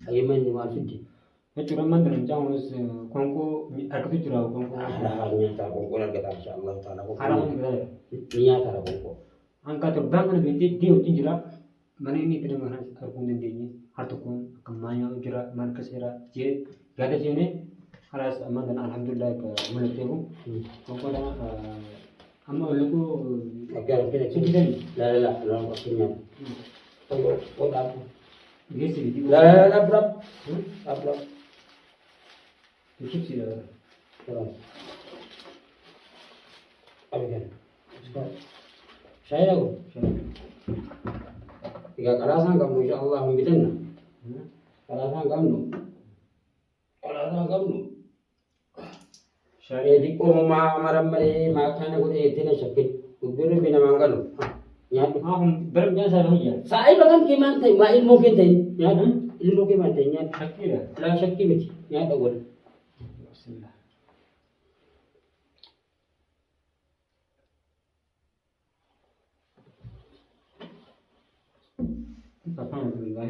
Ayman ni malfiti. Jechuudha man daran jaamus konko argatu jira konko. Hanya tak konko lagi tak insyaallah taala konko. Harapan kita. Niya tak konko. Angka terbang kan berarti dia utin jira. Mana ini tidak mana argumen ini. Hartukun kemanya jira man kesera. Jadi gada sini haras aman dan alhamdulillah ke mulut aku. Konko dah amma lagu. Agar kita Sedih. La pastinya. Kau dah. Yes, sedih. La berap. Berap. Cukup sih dah. Terus. Apa kan? Saya aku. Tiga kalasan kamu insyaallah membidanna. Kalasan kamu. Kalasan kamu. Saya di ko maram mare makana ko etina shakki. Ubiro bina mangalu. Ya, Berapa jam saya lagi ya? saya bahkan kiman teh, ma ilmu kita, ya, ilmu kiman teh, ya, Sakit ya? la shakki miti, ya, awal. Bismillah. Alhamdulillah.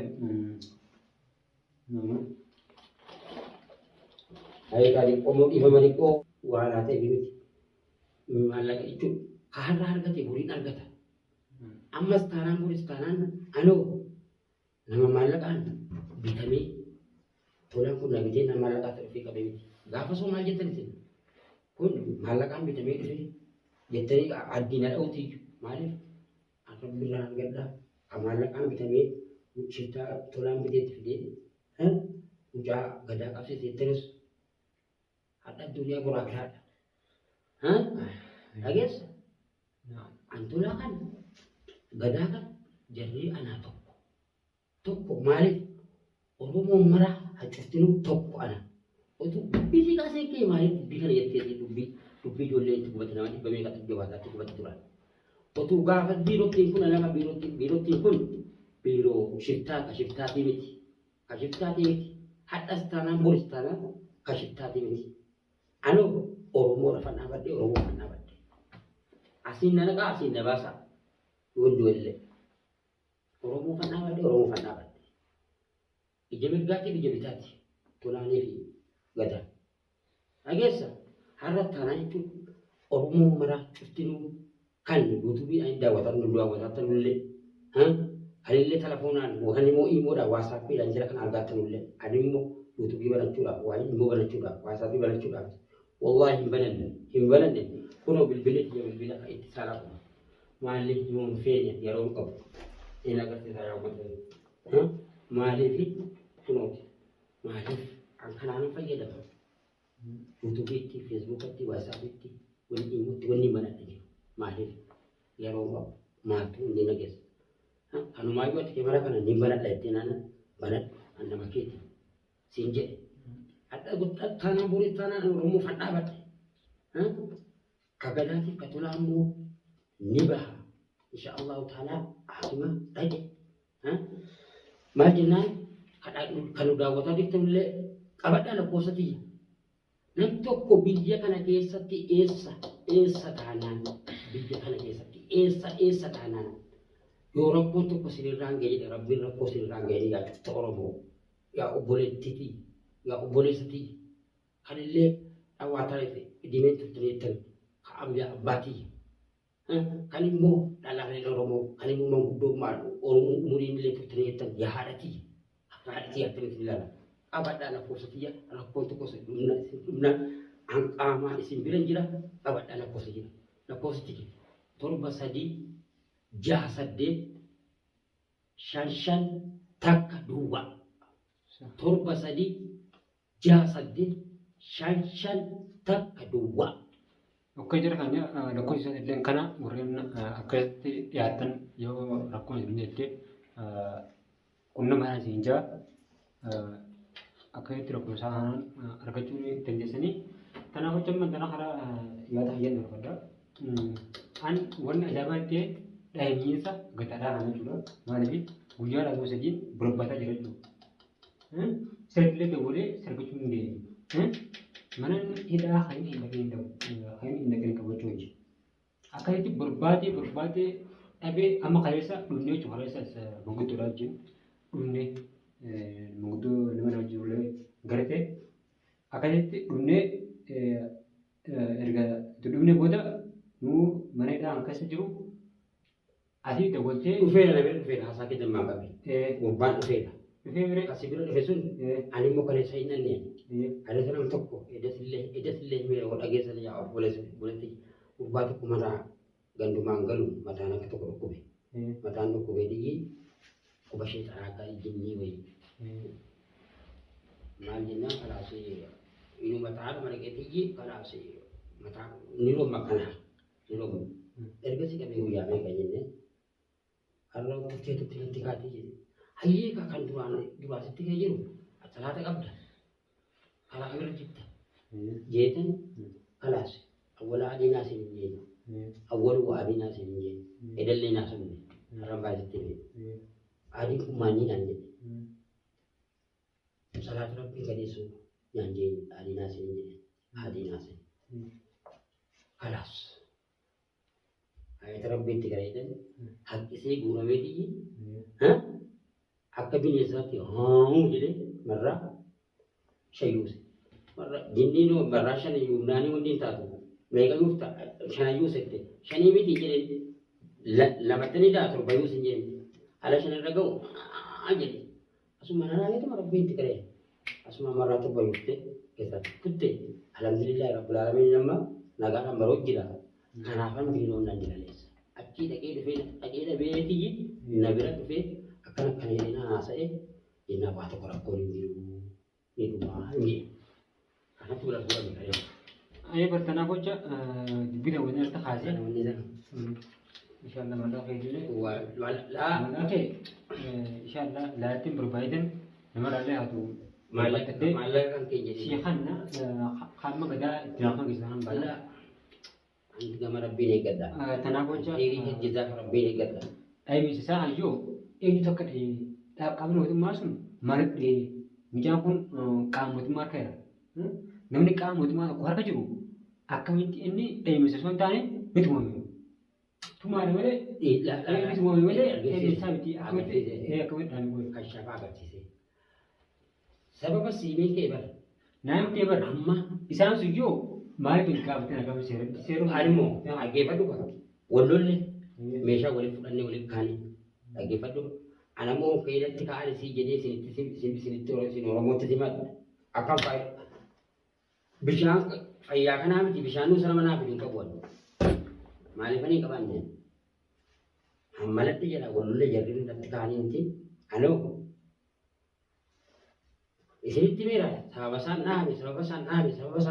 Ay kali komo iba maniko, wala teh miti. Malaga itu kahar kata burin argata. Amma sekarang buris sekarang, anu, nama malakan, bitami, tulang pun lagi dia nama malakan terfika bimiti. Gapa so mal jeter sih, pun malakan bitami itu sih, jeteri adina uti, malif, akan bilang gerda, malakan bitami, ucita tulang bitit fidi, uja gada kapsi terus, ada dunia berakhirat, Ages, antula kan. Gada kan jadi anak tokko malik oromo marah hajustinu tokko anak itu bisi kasih ke malik bikin ya tiap dubbi jolle itu buat nama ini bami kata jawab itu buat turan itu gafat biro timpun alama biro timpun biro shifta timiti hatta stana muris stana ka shifta timiti anu oromo rafan abadi oromo rafan abadi asin nana ka asin nabasa Dua-duanya. Oromo fan abadi, Oromo fan abadi. Ijabir gati, ijabir tati. Tulangnya di gada. Agesa, harat tanah itu Oromo marah custinu kan butuh bi anda watan dua watan nulle. Halille teleponan, bukan mau imo dah WhatsApp dan jerakan agak nulle. Adimo butuh bi balan curah, wah imo balan curah, WhatsApp balan curah. Wallahi himbalan deh. Kuno bil-bilit ya bil-bilit itu salah. Malih yung fenya yarong ko inagat saya ako malih punot malih ang kanang pa yada YouTube iti Facebook iti WhatsApp iti wani mana iti malih yarong ko matu hindi nages ano mayo iti kamera kana nimbana iti nana banat anda makiti sinje at agut tanang burit tanang rumo fanabat kagadati katulang mo nibah insyaallah taala ahuma tadi majinan kanu dawo tadi tulle abada la posati nan tokko biyya kana keessatti essa taanaan biyya kana keessatti essa taanaan yoo rakkoon tokko sinirraan ga'e rabbiin rakkoo sinirraan ga'e yaa cufta oromoo yaa obboleettiti yaa obboleessati kanillee dhawaataa dhimeen turtaniittan ka abbaatii kan immoo dhalaalee oromoo kan immoo manguddoo maal oromoo umuriin illee turtaniittan yaa haadhatii akkamitti ilaala qabadhaa lakkoofsatiyya rakkoon tokko dhumna qaamaan isin biran jira qabadhaa lakkoofsa jira lakkoofsiti torba sadii jaha saddeet shan takka duwwa torba sadii jaha saddeet shan takka duwwa. Oke jira kan ya rakkoon isa illee kana warreen akkasitti dhiyaatan yoo rakkoon isin jettee qunnama kana siin jaa akkasitti rakkoon isaa kanaan argachuu dandeessanii kanaaf hojii mandana karaa yaada hayyan barbaada. An wanni ajaa'ibaa ta'e dhahinyiinsa gataadhaa kana jechuudha. Maaliif guyyaa dhagoo sadiin barbaadaa jira jechuudha. Sirriilee dabalee sargachuu hin dandeenye. Mana hidhaa kan hin dhaqeen qabachuu hojii. Akkasitti barbaadee dhabee amma kaleessa dhumnee jechuudha. Kaleessa manguddoodhaa wajjin dhumnee manguddoo akkasitti dhumnee erga dhumnee booda nuu mana hidhaa keessa jiru asii dabaltee dhufeera na bira dhufeera haasaa kee dammaa qabe gurbaan dhufeera dhufee bire asii bira dhufe sun ani immoo kaleessa hin dhanneen kaleessa nam tokko edasillee mee yoo dhageessan yaa obboleetti gurbaa tokko mataa gandumaan galu mataan akka tokko dhukkube mataan dhukkubee dhiyyi quba ishee xaraagaa ijjinnii wayii maal jennaan kalaasee inuu mataan marqeetiyyi kalaasee mataa ni rooma kanaa ni rooma ergasii qabee guyyaa meeqa jennee har'a turteetutti natti kaatee jedhe hayyeekaa kan duraasitti kee jiru salaata qabda karaa irra jirta jeetan kalaase awwala adii naasii hin jeenu awwalu adii naasii hin jeenu edallee naasumne har'a baasitti mee adiin kun maanyiidhaan jedhe salaata rabbii gadeessu yaan jeenu adii naasii hin jedhe adii naasii kalaas ayata rabbiitti gareedan haqqisee guurameetii akka bineensaatti haamuu jedhee marraa shayyuuse marra jinniinoo marraa shanayyuu naanii wanni hin taatu meeqayyuuf shanayyuu sette shanii miti jedhee lamattanii daa torbayyuu sin jedhe ala shanarra ga'u jedhe asuma nanaaneetuma rabbiitti garee asuma marraa torbayyuutte keessatti kutte alhamdulillah rabbil aalamiin nama nagaadhaan baroo jira kanaafan biiroon nan dilaleessa achii dhaqee dhabeetii na bira dhufee akkana kana jedhee haasa'e jennaa waa tokko rakkoon hin jiru ni dhumaa hin jedhe kanatti bira fuudhame qaree. Ayee bartanaa gocha dubbina wani irratti haasee wanni sana inshallah mallaa fayyadamee laa mallaa kee inshallah laattiin barbaadan namarraallee haa ta'u maallaqa kan kee jedhee sheekanna hamma gadaa itti raafa keessaa balaa anti gama rabbiin eeggadha tanaa gocha dhiirii hojjetaa kan rabbiin eeggadha dhaabbiinsisaa hayyoo eenyu tokko qaamni mootummaa sun maratti mijaan kun qaama mootummaa akka jira namni qaama mootummaa tokko harka jiru akkamitti inni dhaabbiinsa sun taane miti uumame tumaadha malee miti uumame malee inni isaa miti akkamitti dhaabbii kan shafaa agarsiise sababa siimii kee bara naannoo kee bara amma isaan sun yoo maaliif hin gaafatin akkamitti seeruu animmoo dhaggeeffadhu qaba wallollee meeshaa waliif fudhannee waliif kaanii dhaggeeffadhu anamoo keedatti ka'an sii jedhee sinitti oromootti simadha akkam fa'i bishaan fayyaa kanaa miti bishaanuu sana manaa fiduun qabu wallu maaliifanii qaban jeen hammalatti jedha wallollee jarri irratti ka'anii miti anoo isinitti beera sababa isaan dhaabe sababa isaan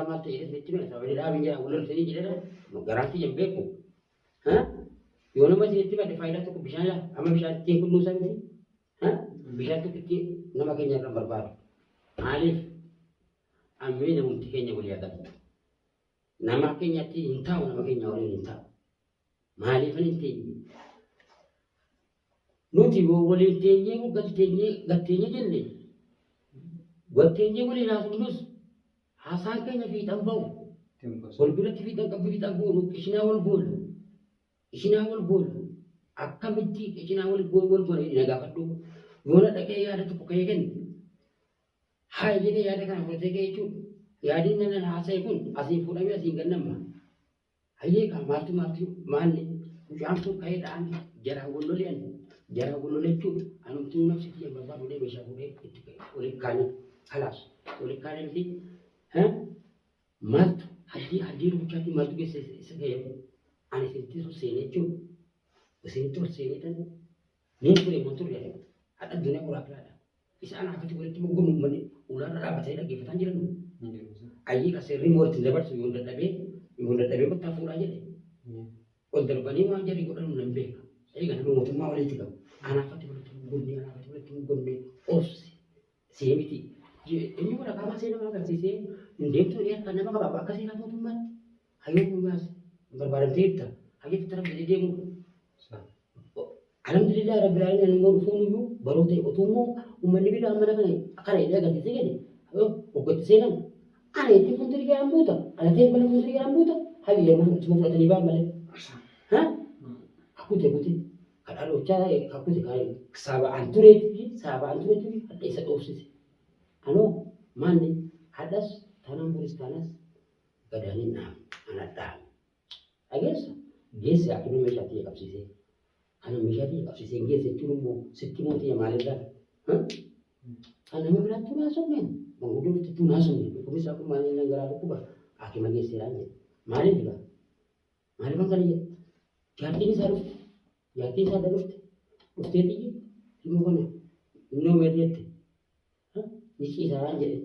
maal ta'e isinitti beera sababa dhaabin jedha wallol isinii jedhedha garaatti jan beeku yoo nama isinitti badde faayidaa tokko bishaan amma bishaan ittiin kunuunsa miti bishaan tokko ittiin nama keenya irraa barbaadu maaliif ammee namumti keenya walii agarra nama keenyatti hin taa'u nama keenya waliin hin taa'u maaliifan hin teenye nuti waliin teenyee gatteenye jenne gatteenyee waliin haasofnus haasaan keenya fiixan ba'u wal biratti fiixan goonu ishinaa wal boolu ishinaa wal boolu akkamitti ishinaa wal boolu na gaafadhu yoona dhaqee yaada tokko ka'ee kennu haa jedhee yaada kana fudhatee ka'e jechuudha yaadiin nan haasa'e kun asiin fuudhamee asiin gannamma hayyee kaa maaltu maalli mucaan kun ka'ee dha'an jaraa walloli'an jaraa wallole jechuudha anumtuu nafsitti yan barbaadu dhee meeshaa fuudhee itti waliin kaanii kalaas waliin kaanii miti maaltu haddii rubuchaatti maaltu keessa isa ga'e ani isinitti ol seenee jechuudha isinitti ol seenee tan niin ture moo turre hadha addunyaa qoraafiraadha isaan akkatti walitti moggomu manni ulaarra dhaabbatanii dhaggeeffataan jiran ayyii kaseerri moo ittiin dabarsu yoo dadhabee kottaa fuudhaa jedhe ol darbanii waan jarri godhanu nan beeka eega nama mootummaa walitti qabu anaafatti walitti moggonne obsi seemiti inni wala qaamaa seenama agarsiisee hin deemtu kan nama qabaaba akka seenaa mootummaatti hayyoo guyyaas barbaadamteetta hayyeetti taraf jedhee deemudha. Alhamdulillah rabbil alamin ngo funu baru te otumo umman nabi da mana kana ida ganti segede ogot senan ana itu fundiri ga ambuta ana te bala fundiri ga ambuta hayi ya mu tumo fata ni ba male ha aku te buti kada ro cha aku te kai saba anture ti hadda isa dofsi ano mani hadas Tanam Buristanas, Gadanin Anata. I guess, guess I can make a tea of Sisi. And a Mishati of Sisi, guess it to Sitimoti Malida. Huh? And I'm glad to Nasomen. Mangudu to Nasomen, because I'm Mali and Garakuba, Akimagesi. Malida. Malibangari. Yatin Saru. Yatin Sadalut.Usteti. Simogona. No mediate. Huh? This is a hundred.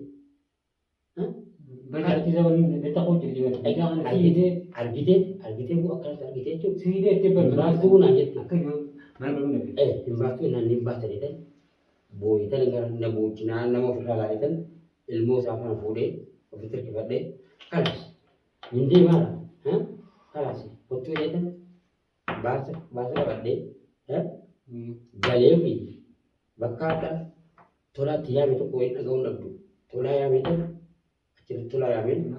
Huh? Berarti zaman kita kau jadi juga. Arbite bu akan arbite tu. Sini dia tiba Nimbastu na jet. mana belum nabi. Nimbastu na nimbas tadi kan. Boy itu negara nabu Cina nama firman itu kan. Ilmu sama fude. Officer kebade. Kalas. Hindi mana? Hah? Kalas. Betul ya kan? Bahasa kebade. Hah? Jalebi. Bakata. Thola tiap itu koin agak undak tu. Thola yang itu. Cerita ya men.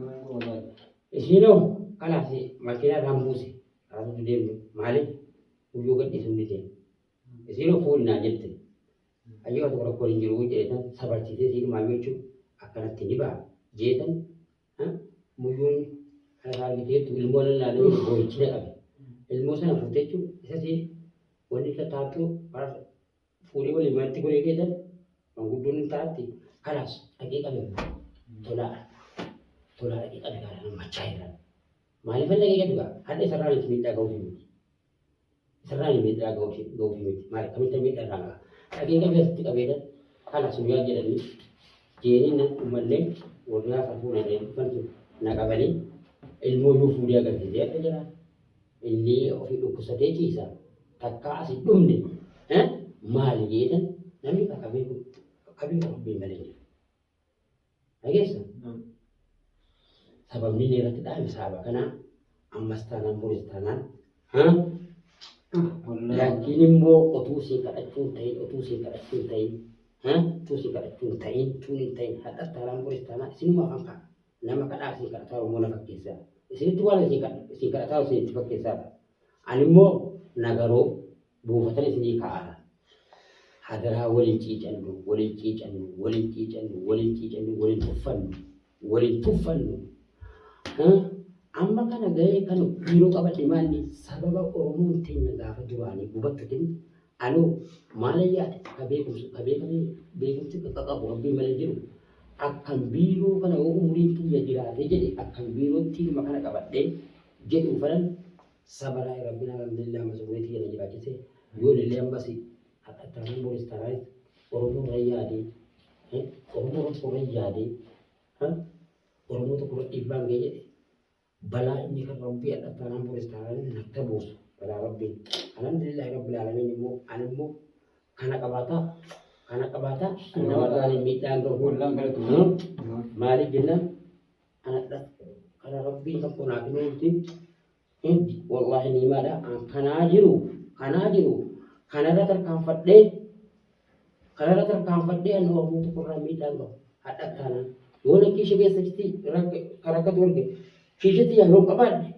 Isino kalau si makina rambusi, kalau tu dia malik, ujukan di sini je. Isino full na jette. Ayo tu orang korin jeru je kan, sabar cite sih malu cu, akan tinggi ba, je kan, mujun hal gitu tu ilmu lain lain boleh cina abi. Ilmu sana fute cu, sih wanita tahu para furi boleh mati boleh kita, mangudun tati, kalas, lagi kami, Tola lagi ada karena macairan. Malifan lagi kan juga. Ada serangan yang minta kau film. Serangan yang minta kau film. Mari kami terminta rangga. Lagi kami harus tiga beda. Karena semua jadi ni. Jadi nak umatnya, orang satu nanti kan tu nak kembali. Ilmu yufu dia kan dia aja. Ini ofis kusade cisa. Takka asyik ni. Mal gitu. Nami kami bimbalin. I guess. Sabab ni nira tidak ada sabab karena amas tanam boris tanam, Lakini mo otusi kada tuntai, tusi kada tuntai, tunintai hatta taram boris tanam sini makangka, nama kada si kada tahu mo nakakisa, sini tuan si kada tahu si nakakisa, animo nagaro buatan sini kaara, hadara walin cijandu, walin tufan. Amma kana gaya kan biro ka bade mani sababa oromo tinya gafa durani gubattin alo malaya kabe ku ka ko bi malajiru akan biro kana o umuri tu ya dirate jadi akan biro ti makana ka bade jadi ufaran sabara rabbina alhamdulillah mazuriti ya jira kise yole le ambasi hatta tan boris tarai oromo rayadi oromo ko rayadi oromo to ko ibang gaya bala ini kan Rabbi ada tanam restoran nak tebus pada Rabbi. Alhamdulillah Rabbil Alamin mu animu kana kabata nama kali mitang ko Ulang kalau tu. mari jenna anak dah kana Rabbi kan pun aku nanti wallahi ni mada kana jiru kana dah terkamfat deh anu orang tu pernah mitang ko ada tanam dua kisah biasa citi karakat warga Kishiti yang rong kapan?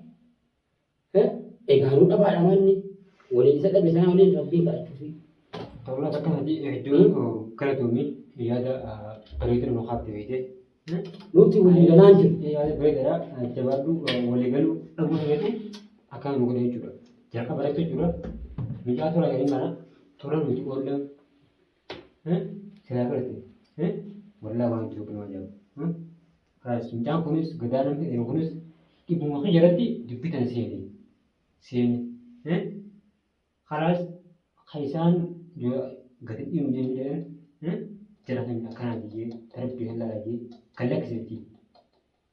Garut apa namanya ni? Boleh bisa tak bisa boleh Rabbi kat tu. Tahu lah takkan nanti itu kalau tu ni dia ada perintah nukap tu itu. Nuti boleh lanjut. Ya ada perintah jawab tu boleh galu aku itu akan mungkin itu juga. Jika pada itu juga minta tu lagi mana? Thora nuti boleh. Siapa itu? Boleh awak itu pun wajib. Kalau sinjang kunis gedaran itu kunis ibu makan jarati dipitan sini, Kalas kaisan juga gatit imjen jelasan akan aja, terpilih lagi, kalak sini.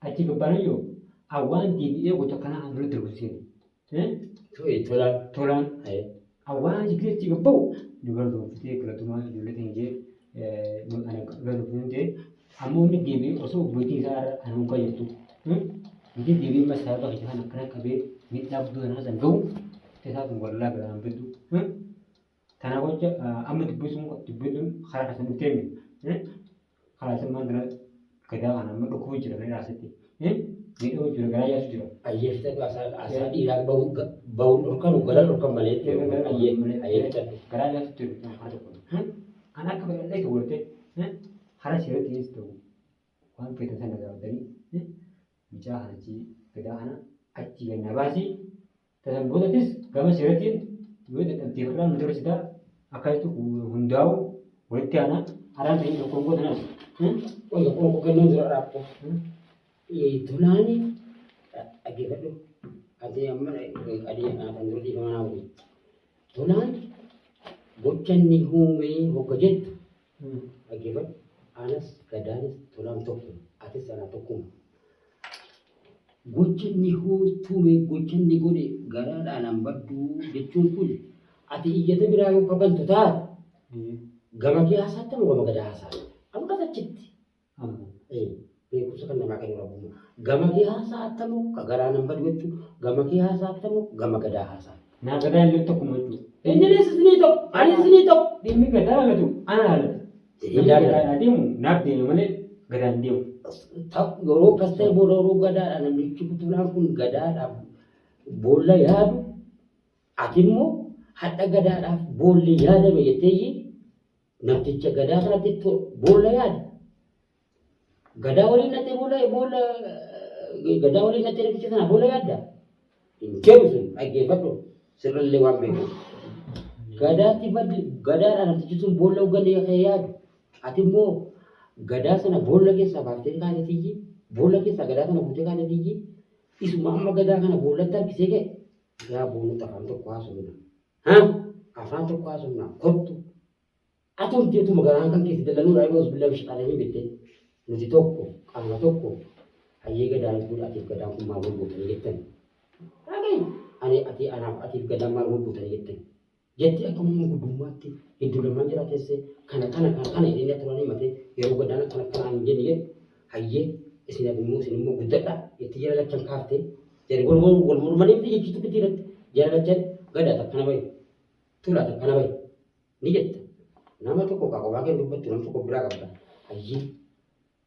Aci kebaran yo, awan dia gua cakap dulu terus sini, Tolan, awan jika jika bau, juga tu, kita kalau tu mah dulu tinggi, anak kalau tu tinggi, amun ni dia also buat sar anu kaya tu, Jadi diri masalah kita nak kena kabe mitla budu na zanggau kita tu wala beram bedu tanah kau cak amat dibusung dibudun khara kasan temi khara sama dengan kada anak mak dokui jadi rasa ti ni tu jadi gaya tu Ayah kita tu asal irak bau urkan malet ayah kita gaya tu ada pun anak kabe lagi tu berarti khara sih tu waan feetan sana gaafatan mucaa kanatti gadaa kana achi gannaa baasii tasan boodatis gama seeratiin yoo dadhabdee irraa nu dorsitaa akkasitti hundaa'u walitti aanaa haraan ta'ee tokkoon gootanas. Wayya qoonqoo kennuun dura dhaabbo. Tolaani dhaggeeffadhu. Ati amma adii nyaatan dura dhiifamaa naa waliin. Tolaan gocha inni uumee hogga jettu dhaggeeffadhu. Anas gadaanis tolaan tokko atis anaa tokkuma. Gocha inni tuume gocha inni godhe garaadhaan hambaddu jechuun kun ati iyyata biraa yoo qabantu taate gama kee haasaatamu gama gadaa haasaata. Amma achitti beekumsa kan namaa kan rabbuma. Gama kee haasaatamu ka garaa hambaddu jechuun gama kee haasaatamu gama gadaa haasaata. Naa gadaa illee tokkuma jechuudha. Inni ni tokko anis ni tokko. Dhimmi gadaa galatu ana haala. Gadaa adeemu naaf deeme malee gadaan deemu. Yeroo akkas ta'e booda yeroo gadaadha namichi Tolaan kun gadaadhaaf boolla yaadu ati immoo hadha gadaadhaaf boolli yaadame jetteeyyi namticha gadaa kanatti boolla yaada. Gadaa waliin nattee boolla gadaa waliin nattee namticha sana boolla yaadda. Hin keeru sun dhaggeeffadhu sirrallee waan beeku. Gadaatti baddi gadaadha namtichi sun boolla uggannee yaadu. Ati immoo gadaa sana boolla keessaa baaftee kaanetiyyi boolla keessaa gadaa sana fuutee kaanetiyyi isuma amma gadaa kana boollatti harkisee ka'e yaa boonu afaan tokko haasofna. Afaan tokko haasofna kottu. Atumti utuma garaan kan keessi dalanuu raayibaa usbillaa bishaqaalanii beektee nuti tokko qaama tokko hayyee gadaan kun atiif gadaan kun maal gurguutanii jettan. Ani ati anaaf atiif gadaan maal gurguutanii jettan. Jetti akka guddummaatti iddoo lamaan jira teessee kana jedhanii turanii matee yeroo gadaan kana hin jenne jedhu hayyee isin immoo guddadha itti jala lachan kaaftee jedhe wal mormanii miti jechuutu bitti irratti jala lachan gadaa takkana bahe tulaa takkana bahe ni jetta nama tokko qaqqabaa kennu dubbattu nama tokko biraa qabda hayyee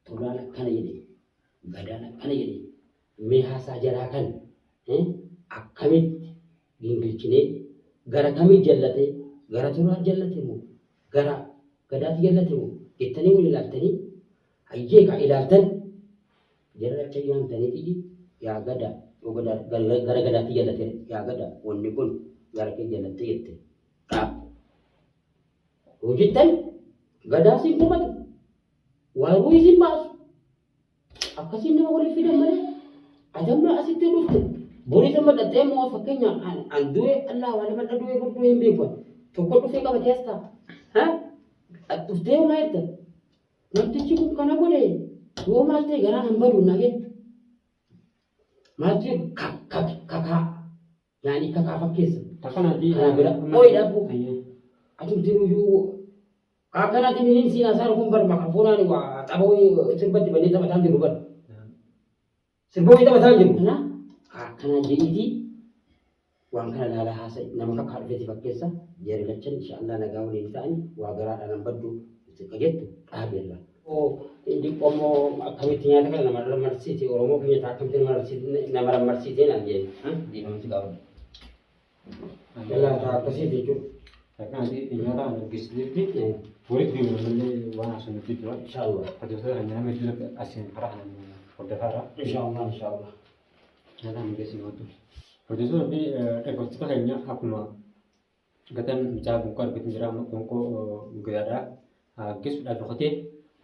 tulaan akkana jedhe gadaan akkana jedhe mee haasaa jalaa kan akkamitti gingilchinee gara kamii jallate gara tulaa jallate moo gara gadaatti jallate moo jettanii wal ilaaltanii hayyee ka ilaaltan jala lacha yaamtaniiti yaa gadaa yoo gara gadaatti jallate yaa gadaa wanni kun gara kee jallatte jette dhaab yoo jettan gadaa siin kumatu waaruu isin baasu akkasiin nama waliif fidan malee adamma asitti dhufte borii sama dhattee moo fakkeenya an du'e Allah wala madda du'e gurguruu hin beeku tokko dhufee qabatee as ta'a dhuftee homaa jetta namtichi kun kana godhe yoo maal ta'e garaan hambaduu naa jettu maal jedhu kakaa yaani kakaa fakkeessa kana bira ooyi dhabbu atumti nuyyuu kaakanaati miniin siinaa isaa kun bar makafoonaan waa xaboo sirbatti bannee taphataan jiru bar sirboo taphataan jiru kana kana jedhiti waan kana laala haasa'e nama kakkaa dhufeeti fakkeessa jeeri lachan inshaallah nagaa waliin ta'ani waa garaadhaan hambaddu siqa jettu dhaabeerra. Indi qomoo akkamitti nyaata kana nama marsiiti Oromoo keenya ta'a akkamitti nama marsiitee naan jedhe diinamti gaafadha. Yallaa ta'a akkasiiti jechuudha. Akkanatti nyaata kana argisiisutti walitti deemuu malee waan haasofnutti jira. Inshaallah. Hojjettoota kan nama hedduu asiin karaa kana hordofaa Inshaallah. Nyaata miidhagina wantu. Hojjettoonni dhaggeeffattoota keenya akkuma gataan mucaa gonkoo argatiin jira amma gonkoo gadaadhaa geessuudhaaf dhokatee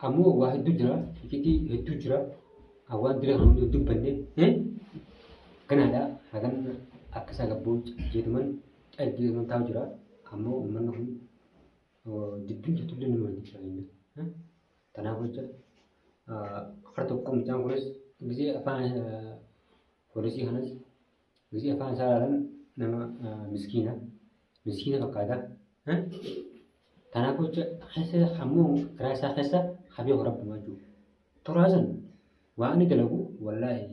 ammoo waa hedduu jira fiqitii hedduu jira waan dira kan hedduu bannee kanaadha hagan akka isaa gabboo jedhaman dhaggeeffaman taa'u jira ammoo uummanni kun didduun jetullee nama jira kanaaf jecha harka tokko mucaan kunis gisee afaan polisii kanas gisee afaan isaa ilaalan nama miskiina fakkaata. Kanaaf jecha keessa ammoo karaa isaa keessa habee horabbamaa jiru. Toraasan waan inni dalagu wallaahi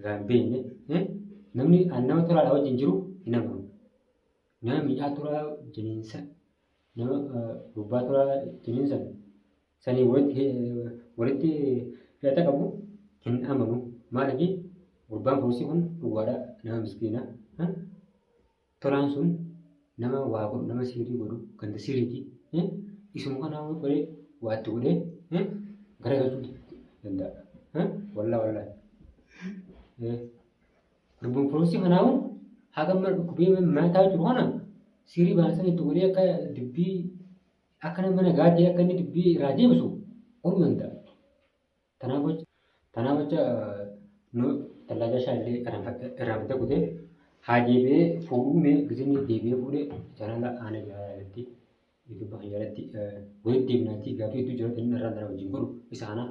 gaambeenye namni nama toraadhaa wajjin jiru hin amanu. Nama miidhaa toraa jiniinsa nama gubbaa toraa jiniinsan sanii walitti hidhata qabu hin amanu. Maaliif gurbaan polisii kun dhugaadha nama miskiina. Toraan sun nama waa godhu nama siirii godhu ganda siriiti isuma kanaa godhee waatti godhee gara galchuu haga mar dhukubee maataa jiru kana sirii baasan itti godhee akka dubbii akka nama gaadee akka inni dubbii irraa deebisu godhuu danda'a. Kanaaf jecha nu tallaaja shaallee irraanfatee kutee haa deebi'ee fuudhuu gizinni deebi'ee fuudhee jaalala aanaa jaalatti YouTube kan jaalatti walitti deebinaatti gaaffii hedduu jiraatu inni irraan dhala wajjin godhu isaana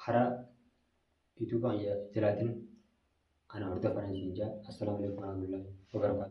karaa YouTube kan jalaatiin ana hordofan siin jaa. Assalaamu alaikum warahmatullahi wabarakatuh.